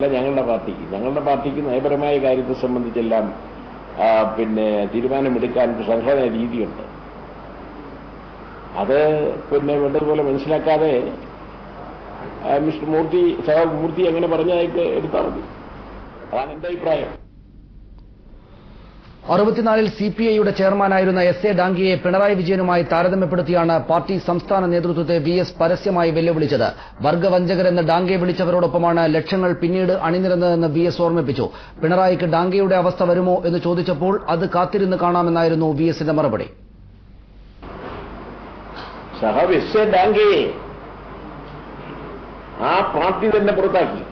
ഞങ്ങളുടെ പാർട്ടിക്ക് നയപരമായ കാര്യത്തെ സംബന്ധിച്ചെല്ലാം തീരുമാനമെടുക്കാൻ സംഘടനാ രീതിയുണ്ട്. അത് വേണ്ടതുപോലെ മനസ്സിലാക്കാതെ മിസ്റ്റർ മൂർത്തി അങ്ങനെ പറഞ്ഞതായിട്ട് എടുത്താൽ മതി. അതാണ് എന്റെ അഭിപ്രായം. 64-ൽ സിപിഐയുടെ ചെയർമാനായിരുന്ന എസ്.എ. ഡാംഗിയെ പിണറായി വിജയനുമായി താരതമ്യപ്പെടുത്തിയാണ് പാർട്ടി സംസ്ഥാന നേതൃത്വത്തെ വി.എസ്. പരസ്യമായി വെല്ലുവിളിച്ചത്. വർഗവഞ്ചകരെന്ന് ഡാംഗെ വിളിച്ചവരോടൊപ്പമാണ് ലക്ഷങ്ങൾ പിന്നീട് അണിനിരന്നതെന്ന് വി.എസ്. ഓർമ്മിപ്പിച്ചു. പിണറായിക്ക് ഡാംഗെയുടെ അവസ്ഥ വരുമോ എന്ന് ചോദിച്ചപ്പോൾ അത് കാത്തിരുന്ന് കാണാമെന്നായിരുന്നു വി.എസിന്റെ മറുപടി. സഹാബ് എസ്.എ. ഡാംഗെയെ ആ പാർട്ടി തന്നെ പുറത്താക്കി.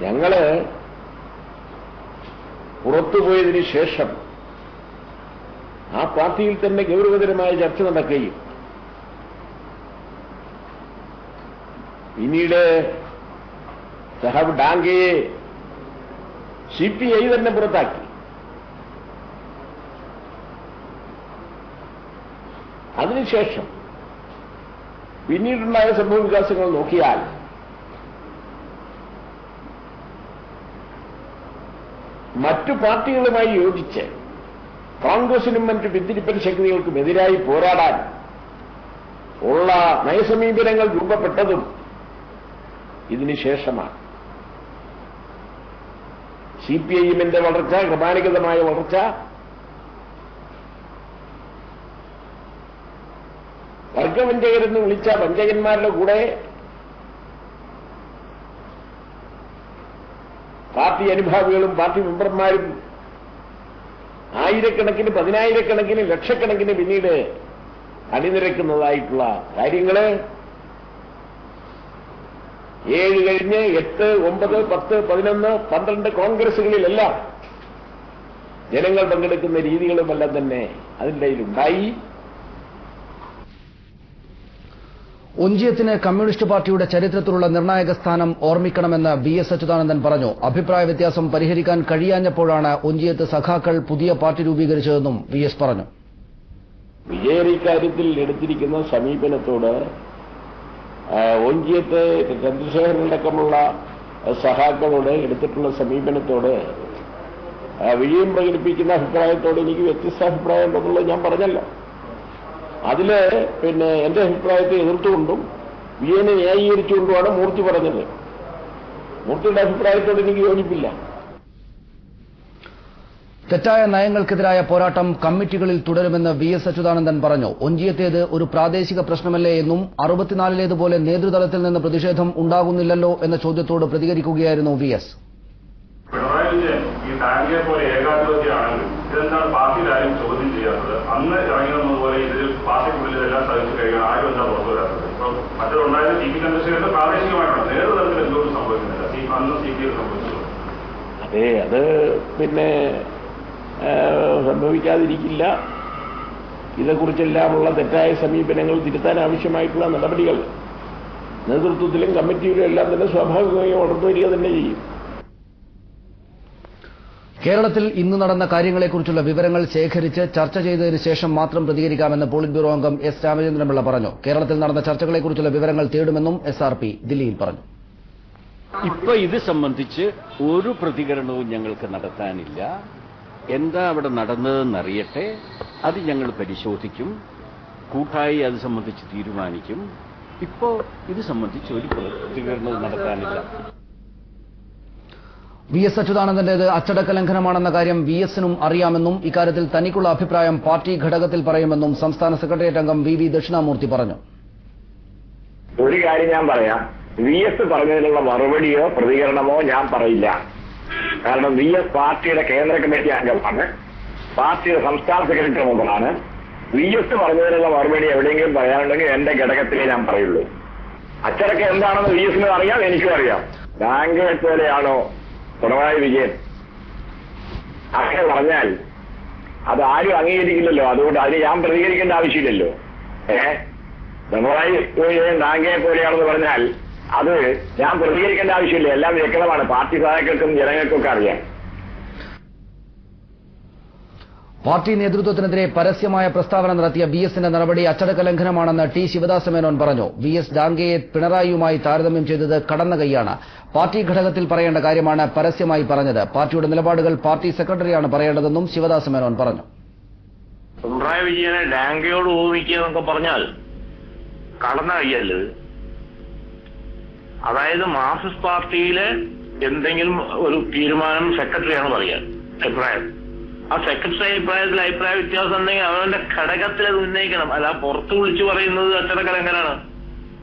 ഞങ്ങള് പുറത്തുപോയതിനു ശേഷം ആ പാർട്ടിയിൽ തന്നെ ഗൗരവതരമായ ചർച്ച നടക്കുകയും പിന്നീട് സഹാബ് ഡാംഗെയെ സിപിഐ തന്നെ പുറത്താക്കി. അതിനുശേഷം പിന്നീടുണ്ടായ സംഭവ വികാസങ്ങൾ നോക്കിയാൽ മറ്റു പാർട്ടികളുമായി യോജിച്ച് കോൺഗ്രസിനും മറ്റു പിന്തിരിപ്പൻ ശക്തികൾക്കും എതിരായി പോരാടാൻ ഉള്ള നയസമീപനങ്ങൾ രൂപപ്പെട്ടതും ഇതിനുശേഷമാണ്. സിപിഐഎമ്മിന്റെ വളർച്ച, ക്രമാനുഗതമായ വളർച്ച വർഗവഞ്ചകരെന്ന് വിളിച്ച വഞ്ചകന്മാരുടെ കൂടെ പാർട്ടി അനുഭാവികളും പാർട്ടി മെമ്പർമാരും ആയിരക്കണക്കിന്, പതിനായിരക്കണക്കിന്, ലക്ഷക്കണക്കിന് പിന്നീട് അണിനിരക്കുന്നതായിട്ടുള്ള കാര്യങ്ങള് 7 കഴിഞ്ഞ് 8, 9, 10, 11, 12 കോൺഗ്രസുകളിലെല്ലാം ജനങ്ങൾ പങ്കെടുക്കുന്ന രീതികളുമെല്ലാം തന്നെ അതിൻ്റെ ഉണ്ടായി. ഒഞ്ചിയത്തിന് കമ്മ്യൂണിസ്റ്റ് പാർട്ടിയുടെ ചരിത്രത്തിലുള്ള നിർണായക സ്ഥാനം ഓർമ്മിക്കണമെന്ന് വി.എസ്. അച്യുതാനന്ദൻ പറഞ്ഞു. അഭിപ്രായ വ്യത്യാസം പരിഹരിക്കാൻ കഴിയാഞ്ഞപ്പോഴാണ് ഒഞ്ചിയത്ത് സഖാക്കൾ പുതിയ പാർട്ടി രൂപീകരിച്ചതെന്നും വി.എസ്. പറഞ്ഞു. വിജയൻ ഇക്കാര്യത്തിൽ എടുത്തിരിക്കുന്ന സമീപനത്തോട് ഒഞ്ചിയത്ത് ചന്ദ്രശേഖരനടക്കമുള്ള സഖാക്കളോട് എടുത്തിട്ടുള്ള സമീപനത്തോട് വിജയം പ്രകടിപ്പിക്കുന്ന അഭിപ്രായത്തോട് എനിക്ക് വ്യത്യസ്ത അഭിപ്രായം ഉണ്ടെന്നുള്ളത് ഞാൻ പറഞ്ഞല്ലോ. അതില് എന്റെ അഭിപ്രായത്തെ എതിർത്തുകൊണ്ടും വിജയനെ ന്യായീകരിച്ചുകൊണ്ടുമാണ് മൂർത്തി പറഞ്ഞത്. മൂർത്തിയുടെ അഭിപ്രായത്തോട് എനിക്ക് യോജിപ്പില്ല. തെറ്റായ നയങ്ങൾക്കെതിരായ പോരാട്ടം കമ്മിറ്റികളിൽ തുടരുമെന്ന് വി.എസ്. അച്യുതാനന്ദൻ പറഞ്ഞു. ഒഞ്ചിയത്തേത് ഒരു പ്രാദേശിക പ്രശ്നമല്ലേ എന്നും 64-ലേതുപോലെ നേതൃതലത്തിൽ നിന്ന് പ്രതിഷേധം ഉണ്ടാകുന്നില്ലല്ലോ എന്ന ചോദ്യത്തോട് പ്രതികരിക്കുകയായിരുന്നു വി.എസ്. പിണറായി വിജയൻ ഈ ഡാംഗിയെ പോലെ ഏകാധിപത്യമാണെങ്കിൽ ഇതെന്താണ് പാർട്ടിയിലാരും ചോദ്യം ചെയ്യാത്തത്? അന്ന് ഇറങ്ങിയതുപോലെ ഇതിൽ പാർട്ടിക്കുള്ളിൽ എല്ലാം സാധിച്ചു കഴിയണം, ആരും എന്താ പുറത്തു വരാത്തത്? ഇപ്പൊ മറ്റൊരുണ്ടായത് ടി പി ചന്ദ്രശേഖരൻ പ്രാദേശികമായിട്ടാണ്, നേതൃതലത്തിൽ എന്തുകൊണ്ട് സംഭവിക്കുന്നില്ല? അന്ന് സി പി എം സംഭവിച്ചത്. അതെ, അത് സംഭവിക്കാതിരിക്കില്ല. ഇതേക്കുറിച്ചെല്ലാമുള്ള തെറ്റായ സമീപനങ്ങൾ തിരുത്താൻ ആവശ്യമായിട്ടുള്ള നടപടികൾ നേതൃത്വത്തിലും കമ്മിറ്റിയിലും എല്ലാം തന്നെ സ്വാഭാവികമായി വളർന്നു വരിക തന്നെ ചെയ്യും. കേരളത്തിൽ ഇന്ന് നടന്ന കാര്യങ്ങളെക്കുറിച്ചുള്ള വിവരങ്ങൾ ശേഖരിച്ച് ചർച്ച ചെയ്തതിനു ശേഷം മാത്രം പ്രതികരിക്കാമെന്ന് പോളിറ്റ് ബ്യൂറോ അംഗം എസ്. രാമചന്ദ്രൻപിള്ള പറഞ്ഞു. കേരളത്തിൽ നടന്ന ചർച്ചകളെക്കുറിച്ചുള്ള വിവരങ്ങൾ തേടുമെന്നും SRP ദില്ലിയിൽ പറഞ്ഞു. ഇപ്പൊ ഇത് സംബന്ധിച്ച് ഒരു പ്രതികരണവും ഞങ്ങൾക്ക് നടത്താനില്ല. എന്താ അവിടെ നടന്നതെന്നറിയട്ടെ, അത് ഞങ്ങൾ പരിശോധിക്കും, കൂട്ടായി അത് സംബന്ധിച്ച് തീരുമാനിക്കും. ഇപ്പോ ഇത് സംബന്ധിച്ച് ഒരു പ്രതികരണവും നടത്താനില്ല. വി.എസ്. അച്യുതാനന്ദന്റേത് അച്ചടക്ക ലംഘനമാണെന്ന കാര്യം വി.എസിനും അറിയാമെന്നും ഇക്കാര്യത്തിൽ തനിക്കുള്ള അഭിപ്രായം പാർട്ടി ഘടകത്തിൽ പറയുമെന്നും സംസ്ഥാന സെക്രട്ടേറിയറ്റ് അംഗം വി. ദക്ഷിണാമൂർത്തി പറഞ്ഞു. ഒരു കാര്യം ഞാൻ പറയാം, വി.എസ്. പറഞ്ഞതിനുള്ള മറുപടിയോ പ്രതികരണമോ ഞാൻ പറയില്ല. കാരണം വി.എസ്. പാർട്ടിയുടെ കേന്ദ്ര കമ്മിറ്റി അംഗമാണ്, പാർട്ടിയുടെ സംസ്ഥാന സെക്രട്ടറി മെമ്പറാണ്. വി.എസ്. പറഞ്ഞതിനുള്ള മറുപടി എവിടെയെങ്കിലും പറയാനുണ്ടെങ്കിൽ എന്റെ ഘടകത്തിലേ ഞാൻ പറയുള്ളൂ. അച്ചടക്കം എന്താണെന്ന് വി.എസിനും അറിയാം, എനിക്കും അറിയാം. ഡാംഗെ പോലെയാണോ പിണറായി വിജയൻ? അങ്ങനെ പറഞ്ഞാൽ അത് ആരും അംഗീകരിക്കില്ലല്ലോ. അതുകൊണ്ട് അതിന് ഞാൻ പ്രതികരിക്കേണ്ട ആവശ്യമില്ലല്ലോ. പിണറായി വിജയൻ ഡാംഗെ പോലെയാണെന്ന് പറഞ്ഞാൽ അത് ഞാൻ പ്രതികരിക്കേണ്ട ആവശ്യമില്ല. എല്ലാം വ്യക്തമാണ്, പാർട്ടി സഹായകർക്കും ജനങ്ങൾക്കൊക്കെ അറിയാം. പാർട്ടി നേതൃത്വത്തിനെതിരെ പരസ്യമായ പ്രസ്താവന നടത്തിയ VSന്റെ നടപടി അച്ചടക്ക ലംഘനമാണെന്ന് ടി ശിവദാസ മേനോൻ പറഞ്ഞു. VS ഡാംഗെയെ പിണറായിയുമായി താരതമ്യം ചെയ്തത് കടന്ന കൈയാണ്. പാർട്ടി ഘടകത്തിൽ പറയേണ്ട കാര്യമാണ് പരസ്യമായി പറഞ്ഞത്. പാർട്ടിയുടെ നിലപാടുകൾ പാർട്ടി സെക്രട്ടറിയാണ് പറയേണ്ടതെന്നും ശിവദാസ മേനോൻ പറഞ്ഞു. പിണറായി വിജയനെ ഡാംഗയോട് ഉപമിക്കുക എന്നൊക്കെ പറഞ്ഞാൽ കടന്ന കൈയല്ലേ. അതായത് മാർക്സിസ്റ്റ് പാർട്ടിയിലെ എന്തെങ്കിലും ഒരു തീരുമാനം സെക്രട്ടറിയാണ് പറയുക അഭിപ്രായം. ആ സെക്രട്ടറി അഭിപ്രായ വ്യത്യാസം ഉണ്ടെങ്കിൽ അവന്റെ ഘടകത്തിൽ അത് ഉന്നയിക്കണം. അല്ല പുറത്ത് വിളിച്ചു പറയുന്നത് അച്ചടക്ക ലംഘനമാണ്.